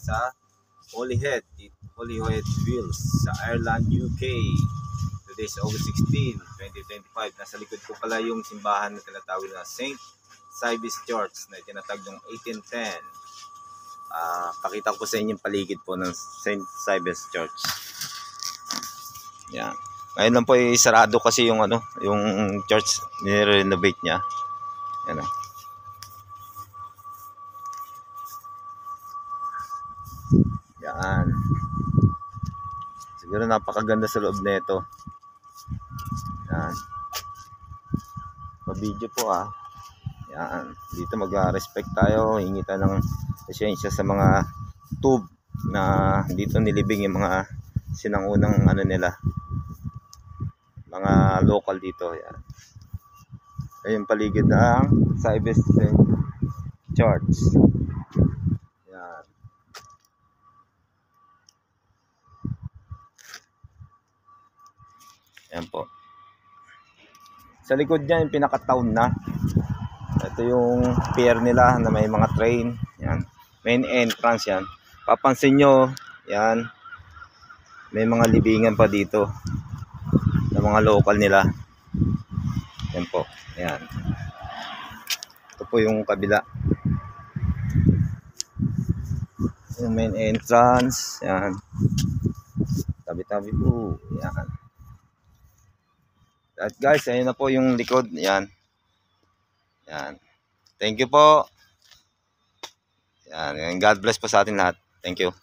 sa Holyhead Wheels sa Ireland, UK. Today is August 16, 2025. Nasa likod ko pala yung simbahan na tinatawag na St. Sibe's Church na itinatag noong 1810. Pakita ko po sa inyo yung paligid po ng St. Sibe's Church. Yan. Ngayon lang po ay sarado kasi yung yung church, ni-renovate niya. Yan. Yan. Siguro napakaganda sa loob nito. Yan. Pa-video po Yan. Dito mag-respect tayo. Hingi tayo ng pasensya sa mga tube na dito nilibing yung mga sinangunang nila. Mga local dito. Yan. Ayun paligid ng Sibe's Church. Yan. Yan po. Sa likod niya yung pinaka-town na. Ito yung pier nila na may mga train. Yan. Main entrance yan. Papansin nyo, yan. May mga libingan pa dito. Ng mga local nila. Yan po. Yan. Ito po yung kabila. Yung main entrance. Yan. Tabi-tabi po. Yan. At guys, ayun na po yung likod. Yan. Yan. Thank you po. Yan. God bless po sa atin lahat. Thank you.